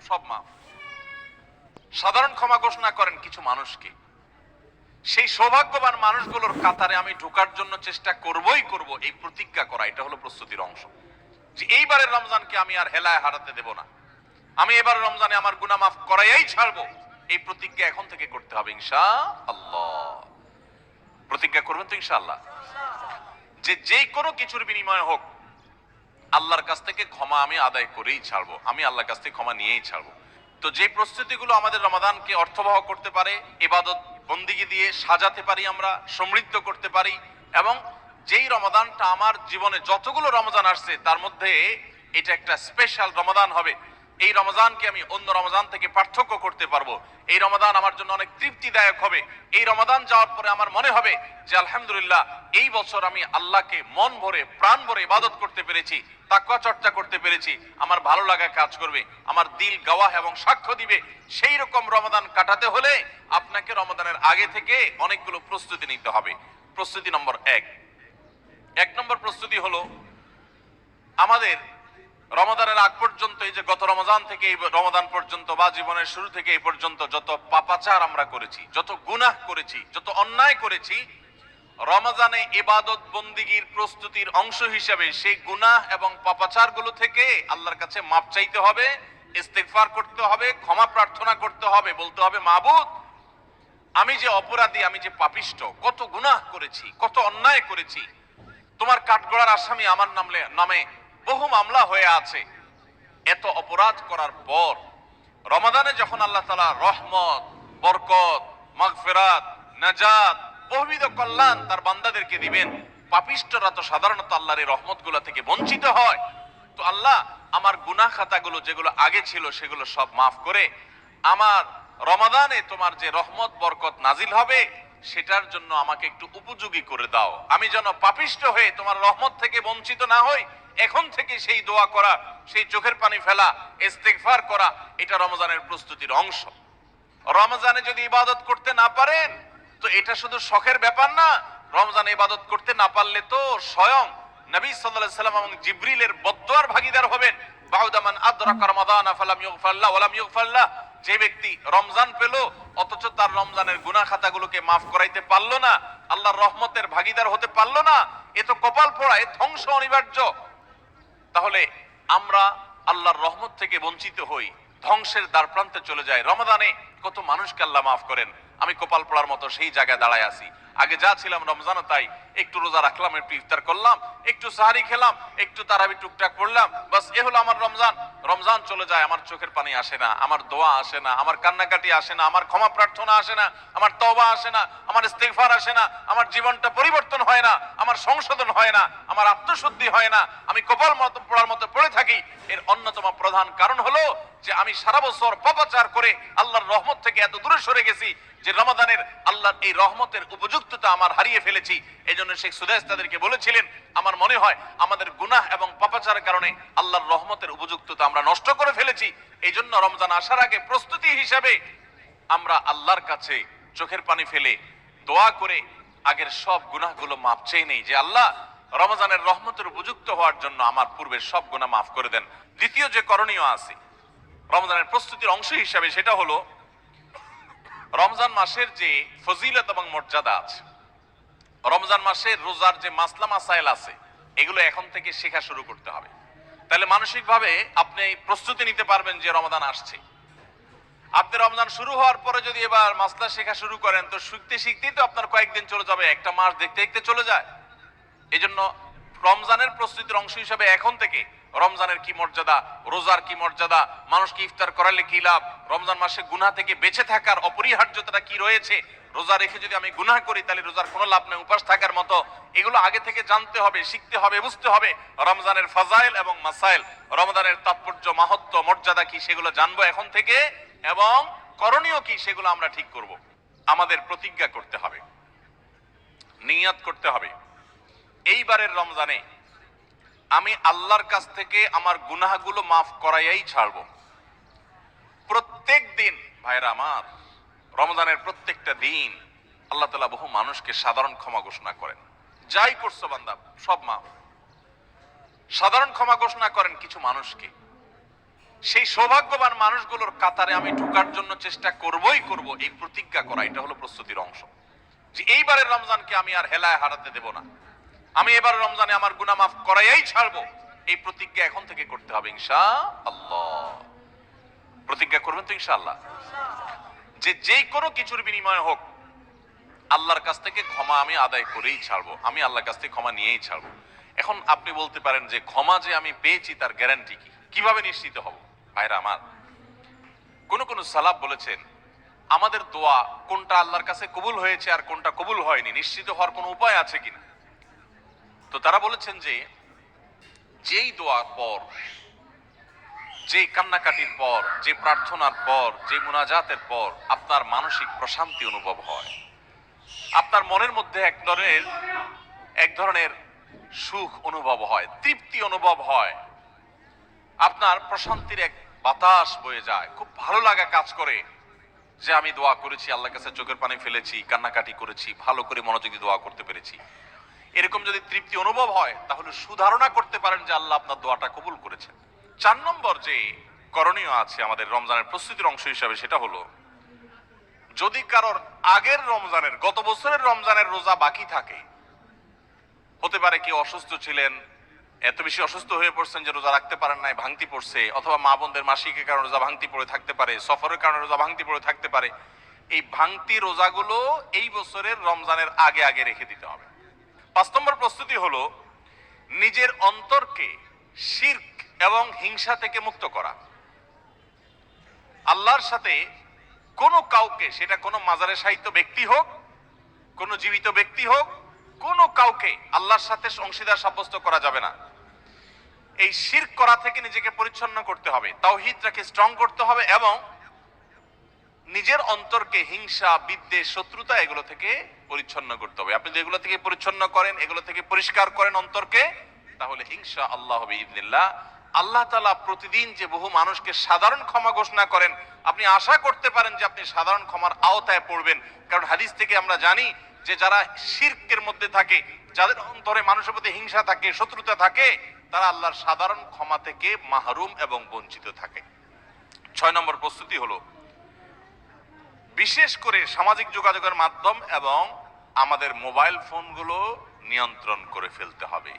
সব মাফ। সাধারণ ক্ষমা ঘোষণা করেন কিছু মানুষকে। সেই সৌভাগ্যবান মানুষগুলোর কাতারে আমি ঢোকার জন্য চেষ্টা করবই করব, এই প্রতিজ্ঞা করা, এটা হলো প্রস্তুতির অংশ। যে এইবারের রমজানকে আমি আর হেলায় হারাতে দেব না, আমি এবার রমজানে আমার গুনাহ মাফ করাইয়াই ছাড়বো, এই প্রতিজ্ঞা এখন থেকে করতে হবে ইনশাআল্লাহ। প্রতিজ্ঞা করবেন তো ইনশাআল্লাহ, যে যেই কোনো কিছুর বিনিময়ে হোক আল্লাহর কাছ থেকে ক্ষমা আমি আদায় করেই ছাড়বো, আমি আল্লাহর কাছ থেকে ক্ষমা নিয়েই ছাড়বো। তো যে প্রস্তুতিগুলো আমাদের রমাদানকে অর্থবহ করতে পারে, ইবাদত বন্দিগি দিয়ে সাজাতে পারি, আমরা সমৃদ্ধ করতে পারি, এবং যেই রমাদানটা আমার জীবনে যতগুলো রমজান আসছে তার মধ্যে এটা একটা স্পেশাল রমাদান হবে, এই রমজানকে আমি অন্য রমজান থেকে পার্থক্য করতে পারবো, এই রমাদান আমার জন্য অনেক তৃপ্তিদায়ক হবে, এই রমাদান যাওয়ার পরে আমার মনে হবে যে আলহামদুলিল্লাহ এই বছর আমি আল্লাহকে মন ভরে প্রাণ ভরে ইবাদত করতে পেরেছি, তাকওয়া চর্চা করতে পেরেছি, আমার ভালো লাগা কাজ করবে, আমার দিল গাওয়াহ এবং সাক্ষ্য দিবে। সেই রকম রমাদান কাটাতে হলে আপনাকে রমাদানের আগে থেকে অনেকগুলো প্রস্তুতি নিতে হবে। প্রস্তুতি নম্বর এক নম্বর প্রস্তুতি হলো আমাদের রমাদানের আগ পর্যন্ত, এই যে গত রমজান থেকে এই রমাদান পর্যন্ত বা জীবনের শুরু থেকে এই পর্যন্ত যত পাপাচার আমরা করেছি, যত গুনাহ করেছি, যত অন্যায় করেছি, রমজানে ইবাদত বন্দিগির প্রস্তুতির অংশ হিসেবে সেই গুনাহ এবং পাপাচার গুলো থেকে আল্লাহর কাছে মাপ চাইতে হবে, ইস্তেগফার করতে হবে, ক্ষমা প্রার্থনা করতে হবে, বলতে হবে মাবুদ আমি যে অপরাধী, আমি যে পাপিষ্ঠ, কত গুনাহ করেছি, কত অন্যায় করেছি, তোমার কাঠগড়ার আসামি আমার নামে বহু মামলা হয়ে আছে। এত অপরাধ করার পর রমাদানে যখন আল্লাহ তাআলা রহমত, বরকত, মাগফিরাত, নাজাত, বহুবিধ কল্যাণ তার বান্দাদেরকে দিবেন, পাপিষ্ঠরা তো সাধারণত আল্লাহর এই রহমতগুলো থেকে বঞ্চিত হয়। তো আল্লাহ আমার গুনাহ খাতাগুলো যেগুলো আগে ছিল সেগুলো সব মাফ করে আমার রমাদানে তোমার যে রহমত বরকত নাজিল হবে সেটার জন্য আমাকে একটু উপযোগী করে দাও, আমি যেন পাপিষ্ঠ হয়ে তোমার রহমত থেকে বঞ্চিত না হই। এখন থেকে সেই দোয়া করা, সেই চোখের পানি ফেলা, ইস্তেগফার করা, এটা রমজানের প্রস্তুতির অংশ। রমজানে যদি ইবাদত করতে না পারেন তো এটা শুধু শখের ব্যাপার না, রমজানে ইবাদত করতে না পারলে তো স্বয়ং নবী সাল্লাল্লাহু আলাইহি সাল্লাম এবং জিবরিলের বদদুয়ার ভাগীদার হবেন। বাউদা মান আদরাকা রমাদানা ফালাম ইগফারলাহু ওয়া লাম ইগফারলাহ, যে ব্যক্তি রমজান পেল অথচ তার রমজানের গুনাহ খাতাগুলোকে মাফ করাইতে পারলো না, আল্লাহর রহমতের ভাগীদার হতে পারলো না, এ তো কপাল পোড়া, এ ধ্বংস অনিবার্য। তাহলে আমরা আল্লাহর রহমত থেকে বঞ্চিত হই, ধ্বংসের দ্বার প্রান্তে চলে যায়। রমাদানে কত মানুষকে আল্লাহ মাফ করেন, আমি কপাল পোড়ার মতো সেই জায়গায় দাঁড়ায় আছি। আগে যা ছিলাম রমজানও তাই, একটু রোজা রাখলাম, একটু ইফতার করলাম, একটু সাহারি খেলাম, একটু তারাবি টুকটাক পড়লাম, বাস এ হলো আমার রমজান। রমজান চলে যায়, আমার চোখের পানি আসে না, আমার দোয়া আসে না, আমার কান্নাকাটি আসে না, আমার ক্ষমা প্রার্থনা আসে না, আমার তওবা আসে না, আমার ইস্তেগফার আসে না, আমার জীবনটা পরিবর্তন হয় না, আমার সংশোধন হয় না, আমার আত্মশুদ্ধি হয় না, আমি কপাল মতো পোড়ার মতো পড়ে থাকি। এর অন্যতম প্রধান কারণ হলো যে আমি সারা বছর পাপাচার করে আল্লাহর রহমত থেকে এত দূরে সরে গেছি যে রমাদানের আল্লাহর এই রহমতের উপযুক্ততা আমার হারিয়ে ফেলেছি। এই জন্য শেখ সুদাইস তাদেরকে বলেছিলেন, আমার মনে হয় আমাদের গুনাহ এবং পাপাচারের কারণে আল্লাহর রহমতের উপযুক্ততা আমরা নষ্ট করে ফেলেছি। এই জন্য রমজান আসার আগে প্রস্তুতি হিসাবে আমরা আল্লাহর কাছে চোখের পানি ফেলে দোয়া করে আগের সব গুনাহগুলো মাফ চেয়ে নেই, যে আল্লাহ রমজানের রহমতের উপযুক্ত হওয়ার জন্য আমার পূর্বের সব গুনাহ মাফ করে দেন। দ্বিতীয় যে করণীয় আছে রমজানের প্রস্তুতির অংশ হিসাবে, সেটা হলো রমজান মাসের যে ফজিলত এবং মর্যাদা আছে, রমজান মাসের রোজার যে মাসলা মাসাইল আছে, এগুলো এখন থেকে শেখা শুরু করতে হবে। তাহলে মানসিকভাবে আপনি প্রস্তুতি নিতে পারবেন যে রমাদান আসছে। আপনি রমজান শুরু হওয়ার পরে যদি এবার মাসলা শেখা শুরু করেন তো শিখতে শিখতেই তো আপনার কয়েকদিন চলে যাবে, একটা মাস দেখতে দেখতে চলে যায়। এই জন্য রমজানের প্রস্তুতির অংশ হিসাবে এখন থেকে রমজানের কি মর্যাদা, রোজার কি মর্যাদা, মানুষকে ইফতার করালে কি লাভ, রমজান মাসে গুনাহ থেকে বেঁচে থাকার অপরিহার্যতা কি রয়েছে, রোজা রেখে যদি আমি গুনাহ করি তাহলে রোজার কোনো লাভ নেই, উপাস থাকার মতো, এগুলো আগে থেকে জানতে হবে, শিখতে হবে, বুঝতে হবে। রমজানের ফাজাইল এবং মাসাইল, রমজানের তাৎপর্য, মাহাত্ম্য, মর্যাদা কি সেগুলো জানবো এখন থেকে, এবং করণীয় কি সেগুলো আমরা ঠিক করব। আমাদের প্রতিজ্ঞা করতে হবে, নিয়ত করতে হবে, এইবারের রমজানে আমি আল্লাহর কাছ থেকে আমার গুনাহগুলো মাফ করাইয়াই ছাড়বো। প্রত্যেক দিন ভাইরা আমার, রমজানের প্রত্যেকটা দিন আল্লাহ তাআলা বহু মানুষকে সাধারণ ক্ষমা ঘোষণা করেন, যাই করছো বান্দা সব মাফ। সাধারণ ক্ষমা ঘোষণা করেন কিছু মানুষকে, সেই সৌভাগ্যবান মানুষগুলোর কাতারে আমি ঢোকার জন্য চেষ্টা করবই করব, এই প্রতিজ্ঞা করা, এটা হলো প্রস্তুতির অংশ। যে এইবারের রমজানকে আমি আর হেলায় হারাতে দেব না, আমি এবার রমজানে আমার গুনাহ মাফ করাইয়াই ছাড়বো, এই প্রতিজ্ঞা এখন থেকে করতে হবে ইনশাআল্লাহ। প্রতিজ্ঞা করবেন তো ইনশাআল্লাহ, যে যেই কোনো কিছুর বিনিময়ে হোক আল্লাহর কাছ থেকে ক্ষমা আমি আদায় করেই ছাড়বো, আমি আল্লাহর কাছ থেকে ক্ষমা নিয়েই ছাড়বো। এখন আপনি বলতে পারেন যে ক্ষমা যে আমি পেয়েছি তার গ্যারান্টি কি, কিভাবে নিশ্চিত হব? ভাইরা আমার, কোন কোন সালাফ বলেছেন আমাদের দোয়া কোনটা আল্লাহর কাছে কবুল হয়েছে আর কোনটা কবুল হয়নি নিশ্চিত হওয়ার কোনো উপায় আছে কিনা। তো তারা বলেছেন যে যেই দোয়ার পর, যে কান্নাকাটির পর, যে প্রার্থনার পর, যে মুনাজাতের পর আপনার মানসিক প্রশান্তি অনুভব হয়, আপনার মনের মধ্যে এক ধরনের সুখ অনুভব হয়, তৃপ্তি অনুভব হয়, আপনার প্রশান্তির এক বাতাস বয়ে যায়, খুব ভালো লাগা কাজ করে যে আমি দোয়া করেছি, আল্লাহর কাছে চোখের পানি ফেলেছি, কান্নাকাটি করেছি, ভালো করে মনোযোগী দোয়া করতে পেরেছি, এরকম যদি তৃপ্তি অনুভব হয় তাহলে সুধারণা করতে পারেন যে আল্লাহ আপনার দোয়াটা কবুল করেছেন। 4 নম্বর যে করণীয় আছে আমাদের রমজানের প্রস্তুতির অংশ হিসাবে, সেটা হলো যদি কারোর আগের রমজানের, গত বছরের রমজানের রোজা বাকি থাকে, হতে পারে কেউ অসুস্থ ছিলেন, এত বেশি অসুস্থ হয়ে পড়ছেন যে রোজা রাখতে পারেন নাই, ভাঙতি পড়ছে, অথবা মা বোনদের মাসিকের কারণে রোজা ভাঙতি পড়ে থাকতে পারে, সফরের কারণে রোজা ভাঙতি পড়ে থাকতে পারে, এই ভাঙতি রোজাগুলো এই বছরের রমজানের আগে আগে রেখে দিতে হবে। 5 নম্বর প্রস্তুতি হলো নিজের অন্তরকে শিরক এবং হিংসা থেকে মুক্ত করা। আল্লাহর সাথে কোনো কাউকে, সেটা কোনো মাজারে শায়িত ব্যক্তি হোক, কোনো জীবিত ব্যক্তি হোক, কোনো কাউকে আল্লাহর সাথে অংশীদার সাব্যস্ত করা যাবে না। এই শিরক করা থেকে নিজেকে পরিচ্ছন্ন করতে হবে, তাওহীদটাকে স্ট্রং করতে হবে এবং নিজের অন্তরকে হিংসা, বিদ্বেষ, শত্রুতা এগুলো থেকে পরিচ্ছন্ন করতে হবে। আপনি যদি এগুলো থেকে পরিচ্ছন্ন করেন, এগুলো থেকে পরিষ্কার করেন অন্তরকে, তাহলে ইনশাআল্লাহ বিইذنিল্লাহ আল্লাহ তাআলা প্রতিদিন যে বহু মানুষকে সাধারণ ক্ষমা ঘোষণা করেন, আপনি আশা করতে পারেন যে আপনি সাধারণ ক্ষমার আওতায় পড়বেন। কারণ হাদিস থেকে আমরা জানি যে যারা শিরকের মধ্যে থাকে, যাদের অন্তরে মানুষের প্রতি হিংসা থাকে, শত্রুতা থাকে, তারা আল্লাহর সাধারণ ক্ষমা থেকে মাহরুম এবং বঞ্চিত থাকে। 6 নম্বর প্রস্তুতি হলো বিশেষ করে সামাজিক যোগাযোগের মাধ্যম এবং আমাদের মোবাইল ফোনগুলো নিয়ন্ত্রণ করে ফেলতে হবে,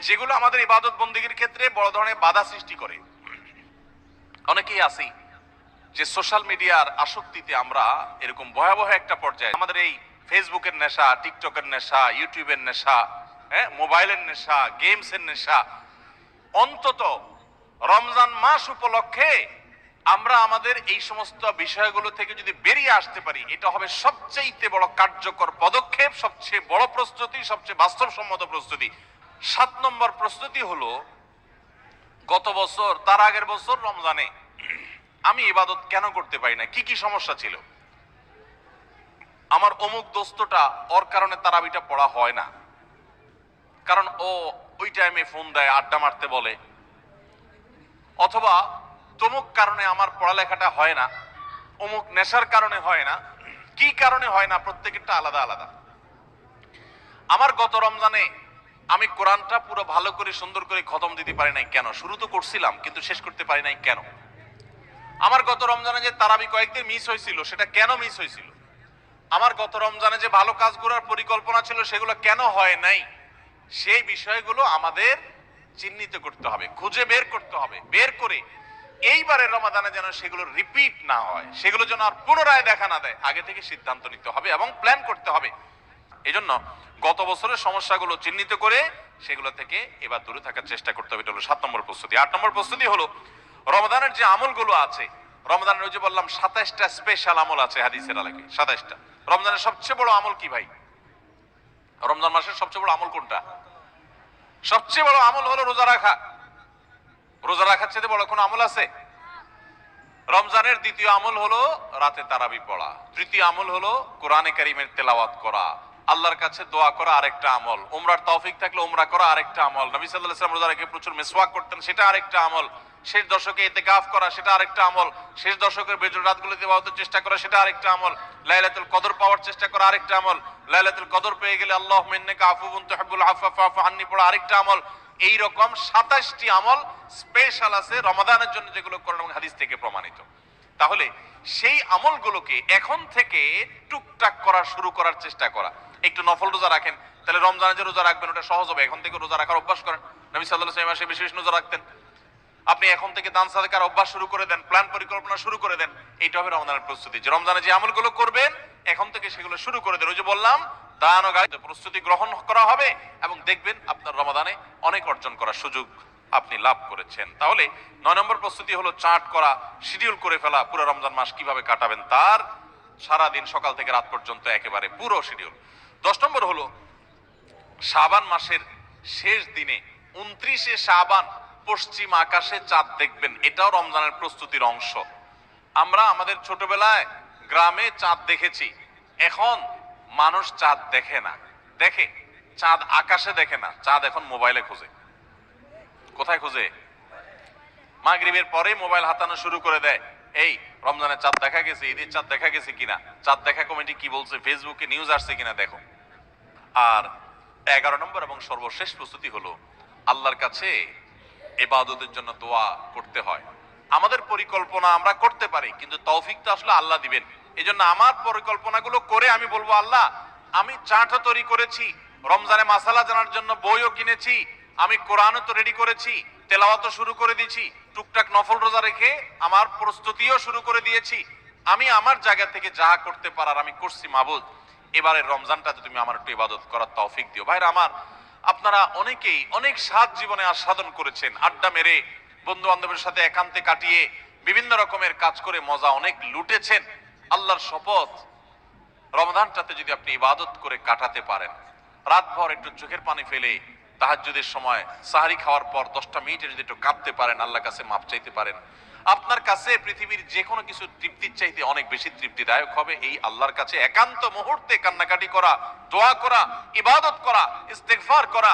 যেগুলো আমাদের ইবাদত বন্দেগীর ক্ষেত্রে বড় ধরনের বাধা সৃষ্টি করে। অনেকেই আছি যে সোশ্যাল মিডিয়ার আসক্তিতে আমরা এরকম ভয়াবহ একটা পর্যায়ে, আমাদের এই ফেসবুকের নেশা, টিকটকের নেশা, ইউটিউবের নেশা, মোবাইলের নেশা, গেমসের নেশা, অন্তত রমজান মাস উপলক্ষে আমরা আমাদের এই সমস্ত বিষয়গুলো থেকে যদি বেরিয়ে আসতে পারি, এটা হবে সবচেয়ে বড় কার্যকর পদক্ষেপ, সবচেয়ে বড় প্রস্তুতি, সবচেয়ে বাস্তবসম্মত প্রস্তুতি। 7 নম্বর প্রস্তুতি হলো গত বছর, তার আগের বছর রমজানে আমি ইবাদত কেন করতে পারি না, কি কি সমস্যা ছিল, আমার অমুক দোস্তটা, ওর কারণে তারাবিটা পড়া হয় না, কারণ ও ওই টাইমে ফোন দেয়, আড্ডা মারতে বলে, অথবা তমুক কারণে আমার পড়ালেখাটা হয় না, অমুক নেশার কারণে হয় না, কি কারণে হয় না, প্রত্যেকটা আলাদা আলাদা। আমার গত রমজানে আমি কোরআনটা পুরো ভালো করে সুন্দর করে খতম দিতে পারি নাই কেন, শুরু তো করছিলাম কিন্তু শেষ করতে পারি নাই কেন। আমার গত রমজানে যে তারাবি কয়েকদিন মিস হয়েছিল, সেটা কেন মিস হয়েছিল। আমার গত রমজানে যে ভালো কাজ করার পরিকল্পনা ছিল, সেগুলো কেন হয় নাই। সেই বিষয়গুলো আমাদের চিহ্নিত করতে হবে, খুঁজে বের করতে হবে, বের করে এইবারের রমাদানে যেন সেগুলো রিপিট না হয়, সেগুলো যেন আর পুনরায় দেখা না দেয়, আগে থেকে সিদ্ধান্ত নিতে হবে এবং প্ল্যান করতে হবে। এই জন্য গত বছরের সমস্যাগুলো চিহ্নিত করে সেগুলো থেকে এবার দূরে থাকার চেষ্টা করতে হবে। এটা হলো 7 নম্বর প্রস্তুতি। 8 নম্বর প্রস্তুতি হলো রমজানের যে আমলগুলো আছে, রমজানের ওই যে বললাম 27টা স্পেশাল আমল আছে হাদিসের আলোকে, 27টা। রমজানের সবচেয়ে বড় আমল কি ভাই? রমজান মাসের সবচেয়ে বড় আমল কোনটা? সবচেয়ে বড় আমল হলো রোজা রাখা। রোজা রাখার চেয়ে বড় কোনো আমল আছে? রমজানের দ্বিতীয় আমল হলো রাতে তারাবি পড়া, তৃতীয় আমল হলো কোরআনে কারীমের তেলাওয়াত করা, আল্লাহর কাছে দোয়া করা আরেকটা আমল, উমরার তৌফিক থাকলে উমরা করা আরেকটা আমল, নবী সাল্লাল্লাহু আলাইহি ওয়াসাল্লাম রোজা রেখে প্রচুর মিসওয়াক করতেন, সেটা আরেকটা আমল, শেষ দশকে ইতিকাফ করা সেটা আরেকটা আমল, শেষ দশকের বেজর রাতগুলোতে ইবাদতের চেষ্টা করা সেটা আরেকটা আমল, লাইলাতুল কদর পাওয়ার চেষ্টা করা আরেকটা আমল, লাইলাতুল কদর পেয়ে গেলে আল্লাহুম্মা ইন্নাকা আফুউন তুহিব্বুল আফওয়া ফাফু আন্নি পড়া আরেকটা আমল, এই রকম 27টি আমল স্পেশাল আছে রমাদানের জন্য, যেগুলো কোরআন এবং হাদিস থেকে প্রমাণিত। তাহলে সেই আমলগুলোকে এখন থেকে টুকটাক করা শুরু করার চেষ্টা করা। একটু নফল রোজা রাখেন, তাহলে রমজানে যে রোজা রাখবেন ওটা সহজ হবে। এখন থেকে রোজা রাখার অভ্যাস করেন। নবী সাল্লাল্লাহু আলাইহি ওয়াসাল্লাম মাসে বেশি বেশি রোজা রাখতেন। আপনি এখন থেকে দান সাদাকার অভ্যাস শুরু করে দেন, প্ল্যান পরিকল্পনা শুরু করে দেন। এইটা হবে রমজানের প্রস্তুতি, যে রমজানে যে আমলগুলো করবেন এখন থেকে সেগুলো শুরু করে দেন। ওই যে বললাম, দান ও গায়ে প্রস্তুতি গ্রহণ করা হবে এবং দেখবেন আপনার রমাদানে অনেক অর্জন করার সুযোগ আপনি লাভ করেছেন। তাহলে 9 নম্বর প্রস্তুতি হলো চার্ট করা, শিডিউল করে ফেলা, পুরো রমজান মাস কিভাবে কাটাবেন তার সারা দিন সকাল থেকে রাত পর্যন্ত একেবারে পুরো শিডিউল। 10 নম্বর হলো শাবান মাসের শেষ দিনে 29শে শাবান পশ্চিম আকাশে চাঁদ দেখবেন, এটাও রমজানের প্রস্তুতির অংশ। আমরা আমাদের ছোটবেলায় গ্রামে চাঁদ দেখেছি, এখন মানুষ চাঁদ দেখে না। দেখে চাঁদ আকাশে দেখে না, চাঁদ এখন মোবাইলে খোঁজে। কোথায় খোঁজে? মাগরিবের পরে মোবাইল হাতানো শুরু করে দেয়, এই রমজানের চাঁদ দেখা গেছে, ঈদের চাঁদ দেখা গেছে কিনা, চাঁদ দেখা কমিটি কি বলছে, ফেসবুকে নিউজ আসছে কিনা দেখো। আর 11 নম্বর এবং সর্বশেষ প্রস্তুতি হলো আল্লাহর কাছে ইবাদতের জন্য দোয়া করতে হয়। আমাদের পরিকল্পনা আমরা করতে পারি, কিন্তু তৌফিক তো আসলে আল্লাহ দিবেন। এজন্য আমার পরিকল্পনাগুলো করে আমি বলবো, আল্লাহ আমি চার্টও তৈরি করেছি, রমজানে মাসালা জানার জন্য বইও কিনেছি, আমি কোরআনও তো রেডি করেছি, তেলাওয়াতও শুরু করে দিয়েছি, টুকটাক নফল রোজা রেখে আমার প্রস্তুতিও শুরু করে দিয়েছি। আমি আমার জায়গা থেকে যা করতে পারার আমি করছি। মাবুদ, এবারের রমজানটাতে তুমি আমার একটু ইবাদত করার তৌফিক দিও। ভাইরা আমার, আপনারা অনেকেই অনেক স্বাদ জীবনে আস্বাদন করেছেন, আড্ডা মেরে বন্ধু বান্ধবের সাথে একান্তে কাটিয়ে বিভিন্ন রকমের কাজ করে মজা অনেক লুটেছেন। আল্লাহর শপথ, রমজানটাতে যদি আপনি ইবাদত করে কাটাতে পারেন, রাতভর একটু চোখের পানি ফেলে তাহাজ্জুদের সময় সাহারি খাওয়ার পর 10টা মিনিটে যদি একটু কাঁদতে পারেন, আল্লাহর কাছে মাপ চাইতে পারেন, আপনার কাছে পৃথিবীর যে কোনো কিছু তৃপ্তির চাইতে অনেক বেশি তৃপ্তিদায়ক হবে এই আল্লাহর কাছে একান্ত মুহূর্তে কান্নাকাটি করা, দোয়া করা, ইবাদত করা, ইস্তেগফার করা।